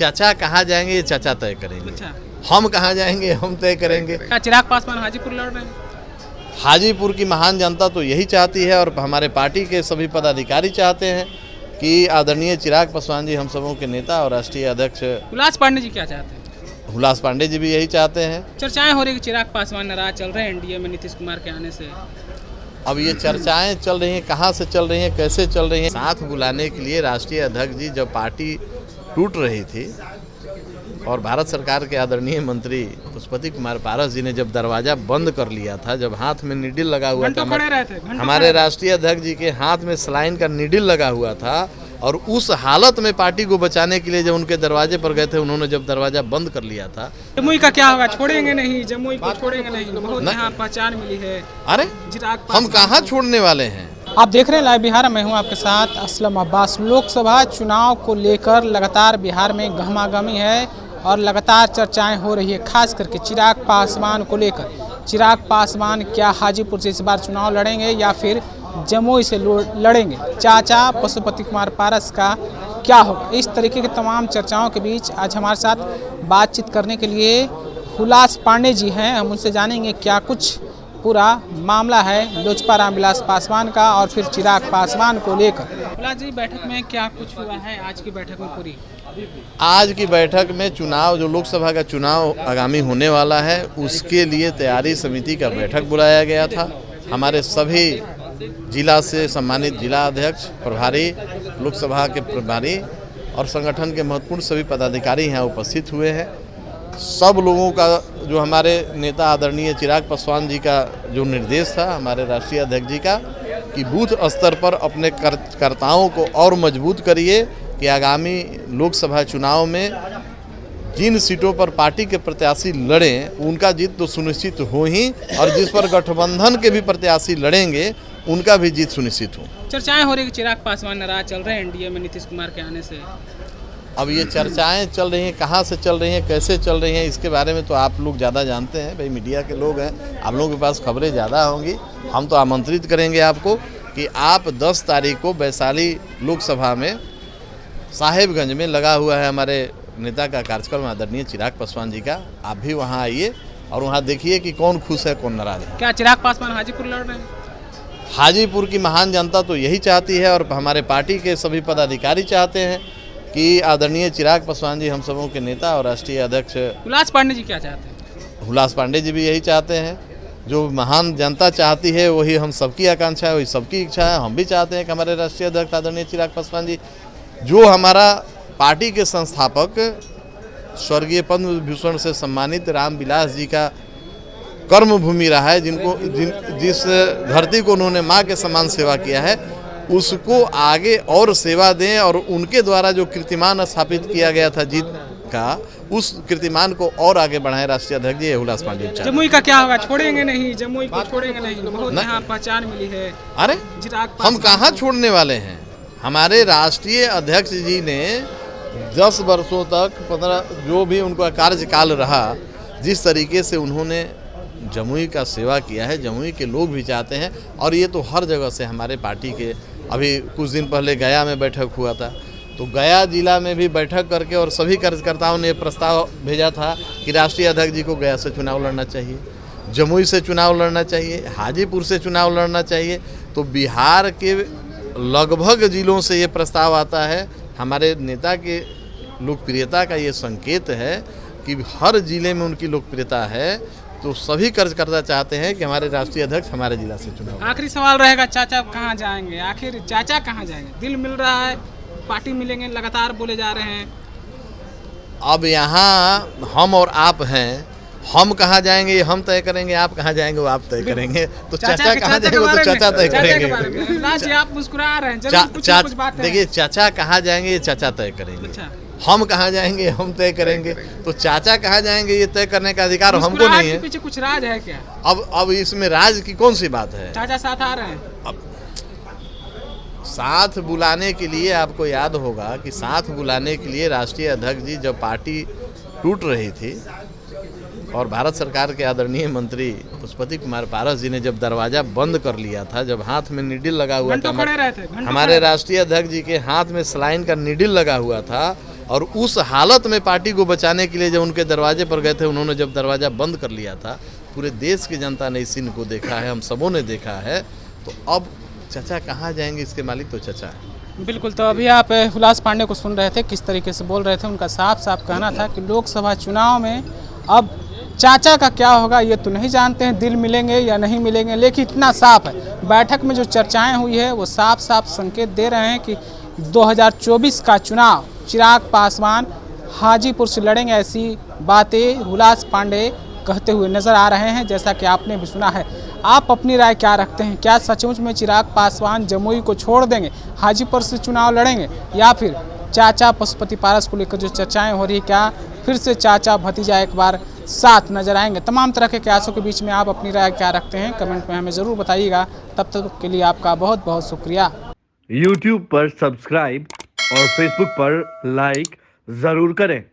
चाचा कहाँ जाएंगे ये चाचा तय करेंगे। अच्छा, हम कहाँ जाएंगे हम तय करेंगे। क्या चिराग पासवान हाजीपुर लड़ रहे हैं? हाजीपुर की महान जनता तो यही चाहती है और हमारे पार्टी के सभी पदाधिकारी चाहते हैं कि आदरणीय चिराग पासवान जी हम सबों के नेता और राष्ट्रीय अध्यक्ष हुलास पांडे जी क्या चाहते हैं? हुलास पांडे जी भी यही चाहते हैं। चर्चाएं हो रही है कि चिराग पासवान नाराज चल रहे हैं एनडीए में नीतीश कुमार के आने से। अब ये चर्चाएं चल रही हैं, कहाँ से चल रही हैं, कैसे चल रही हैं। साथ बुलाने के लिए राष्ट्रीय अध्यक्ष जी जब पार्टी टूट रही थी और भारत सरकार के आदरणीय मंत्री पुष्पति कुमार पारस जी ने जब दरवाजा बंद कर लिया था, जब हाथ में नीडल लगा हुआ था, हमारे राष्ट्रीय अध्यक्ष जी के हाथ में सलाइन का नीडल लगा हुआ था और उस हालत में पार्टी को बचाने के लिए जब उनके दरवाजे पर गए थे, उन्होंने जब दरवाजा बंद कर लिया था। जमुई का क्या होगा? छोड़ेंगे नहीं, जमुई को छोड़ेंगे नहीं। बहुत यहाँ पहचान मिली है। अरे हम कहाँ छोड़ने वाले हैं। आप देख रहे हैं लाइव बिहार, मैं हूं आपके साथ असलम अब्बास। लोकसभा चुनाव को लेकर लगातार बिहार में गहमागहमी है और लगातार चर्चाएं हो रही है, खास करके चिराग पासवान को लेकर। चिराग पासवान क्या हाजीपुर से इस बार चुनाव लड़ेंगे या फिर जमुई से लड़ेंगे? चाचा पशुपति कुमार पारस का क्या होगा? इस तरीके की तमाम चर्चाओं के बीच आज हमारे साथ बातचीत करने के लिए हुलास पांडे जी हैं। हम उनसे जानेंगे क्या कुछ पूरा मामला है लोजपा रामविलास पासवान का और फिर चिराग पासवान को लेकर। हुलास जी, बैठक में क्या कुछ हुआ है आज की बैठक में पूरी? आज की बैठक में चुनाव, जो लोकसभा का चुनाव आगामी होने वाला है, उसके लिए तैयारी समिति का बैठक बुलाया गया था। हमारे सभी जिला से सम्मानित जिला अध्यक्ष, प्रभारी, लोकसभा के प्रभारी और संगठन के महत्वपूर्ण सभी पदाधिकारी यहाँ उपस्थित हुए हैं। सब लोगों का जो हमारे नेता आदरणीय चिराग पासवान जी का जो निर्देश था हमारे राष्ट्रीय अध्यक्ष जी का कि बूथ स्तर पर अपने कार्यकर्ताओं को और मजबूत करिए कि आगामी लोकसभा चुनाव में जिन सीटों पर पार्टी के प्रत्याशी लड़ें उनका जीत तो सुनिश्चित हो ही, और जिस पर गठबंधन के भी प्रत्याशी लड़ेंगे उनका भी जीत सुनिश्चित हो। चर्चाएं हो रही है कि चिराग पासवान नाराज चल रहे हैं एनडीए में नीतीश कुमार के आने से। अब ये चर्चाएं चल रही हैं, कहाँ से चल रही हैं, कैसे चल रही हैं, इसके बारे में तो आप लोग ज़्यादा जानते हैं। भाई मीडिया के लोग हैं, आप लोगों के पास खबरें ज़्यादा होंगी। हम तो आमंत्रित करेंगे आपको कि आप 10 तारीख को वैशाली लोकसभा में साहेबगंज में लगा हुआ है हमारे नेता का कार्यक्रम आदरणीय चिराग पासवान जी का। आप भी वहाँ आइए और वहाँ देखिए कि कौन खुश है कौन नाराज है। क्या चिराग पासवान हाजीपुर लड़ रहे हैं? हाजीपुर की महान जनता तो यही चाहती है और हमारे पार्टी के सभी पदाधिकारी चाहते हैं कि आदरणीय चिराग पासवान जी हम सबों के नेता और राष्ट्रीय अध्यक्ष हुलास पांडे जी क्या चाहते हैं? हुलास पांडे जी भी यही चाहते हैं। जो महान जनता चाहती है वही हम सबकी आकांक्षा है, वही सबकी इच्छा है। हम भी चाहते हैं कि हमारे राष्ट्रीय अध्यक्ष आदरणीय चिराग पासवान जी, जो हमारा पार्टी के संस्थापक स्वर्गीय पद्म विभूषण से सम्मानित रामविलास जी का कर्म भूमि रहा है, जिस धरती को उन्होंने माँ के समान सेवा किया है, उसको आगे और सेवा दें और उनके द्वारा जो कीर्तिमान स्थापित किया गया था जीत का, उस कीर्तिमान को और आगे बढ़ाएं। राष्ट्रीय अध्यक्ष जी हुलास पांडे जी। जमुई का क्या होगा? छोड़ेंगे नहीं, जमुई को छोड़ेंगे नहीं। बहुत यहाँ पहचान मिली है। अरे हम कहाँ छोड़ने वाले हैं। हमारे राष्ट्रीय अध्यक्ष जी ने 10 वर्षों तक 15 जो भी उनका कार्यकाल रहा, जिस तरीके से उन्होंने जमुई का सेवा किया है, जमुई के लोग भी चाहते हैं। और ये तो हर जगह से हमारे पार्टी के, अभी कुछ दिन पहले गया में बैठक हुआ था, तो गया जिला में भी बैठक करके और सभी कार्यकर्ताओं ने प्रस्ताव भेजा था कि राष्ट्रीय अध्यक्ष जी को गया से चुनाव लड़ना चाहिए, जमुई से चुनाव लड़ना चाहिए, हाजीपुर से चुनाव लड़ना चाहिए। तो बिहार के लगभग जिलों से ये प्रस्ताव आता है। हमारे नेता के लोकप्रियता का ये संकेत है कि हर जिले में उनकी लोकप्रियता है। तो सभी कार्यकर्ता चाहते हैं कि हमारे राष्ट्रीय अध्यक्ष हमारे जिला से चुनाव। आखिरी सवाल रहेगा, चाचा कहाँ जाएंगे? आखिर चाचा कहाँ जाएंगे? दिल मिल रहा है, पार्टी मिलेंगे, लगातार बोले जा रहे हैं। अब यहाँ हम और आप हैं, हम कहाँ जाएंगे ये हम तय करेंगे, आप कहाँ जाएंगे वो आप तय करेंगे। तो चाचा कहाँ जाएंगे वो तो चाचा तय करेंगे। आप मुस्कुरा रहे हैं, देखिए चाचा कहाँ जाएंगे ये चाचा तय करेंगे। हम कहाँ जाएंगे हम तय करेंगे। तो चाचा कहाँ जाएंगे ये तय करने का अधिकार हमको नहीं है। पीछे कुछ राज है क्या? अब इसमें राज की कौन सी बात है? चाचा साथ आ रहे हैं। अब साथ बुलाने के लिए आपको याद होगा कि साथ बुलाने के लिए राष्ट्रीय अध्यक्ष जी जब पार्टी टूट रही थी और भारत सरकार के आदरणीय मंत्री पुष्पति कुमार पारस जी ने जब दरवाजा बंद कर लिया था, जब हाथ में नीडल लगा हुआ था, हमारे राष्ट्रीय अध्यक्ष जी के हाथ में सलाइन का नीडल लगा हुआ था और उस हालत में पार्टी को बचाने के लिए जब उनके दरवाजे पर गए थे, उन्होंने जब दरवाज़ा बंद कर लिया था, पूरे देश की जनता ने इस सीन को देखा है, हम सबों ने देखा है। तो अब चचा कहाँ जाएंगे, इसके मालिक तो चचा है। बिल्कुल। तो अभी आप हुलास पांडे को सुन रहे थे, किस तरीके से बोल रहे थे। उनका साफ साफ कहना था कि लोकसभा चुनाव में अब चाचा का क्या होगा ये तो नहीं जानते हैं, दिल मिलेंगे या नहीं मिलेंगे, लेकिन इतना साफ है, बैठक में जो चर्चाएं हुई है वो साफ साफ संकेत दे रहे हैं कि 2024 का चुनाव चिराग पासवान हाजीपुर से लड़ेंगे। ऐसी बातें हुलास पांडे कहते हुए नजर आ रहे हैं, जैसा कि आपने भी सुना है। आप अपनी राय क्या रखते हैं? क्या सचमुच में चिराग पासवान जमुई को छोड़ देंगे, हाजीपुर से चुनाव लड़ेंगे, या फिर चाचा पशुपति पारस को लेकर जो चर्चाएं हो रही है, क्या फिर से चाचा भतीजा एक बार साथ नजर आएंगे? तमाम तरह के कयासों के बीच में आप अपनी राय क्या रखते हैं, कमेंट में हमें ज़रूर बताइएगा। तब तक के लिए आपका बहुत बहुत शुक्रिया। YouTube पर सब्सक्राइब और Facebook पर लाइक ज़रूर करें।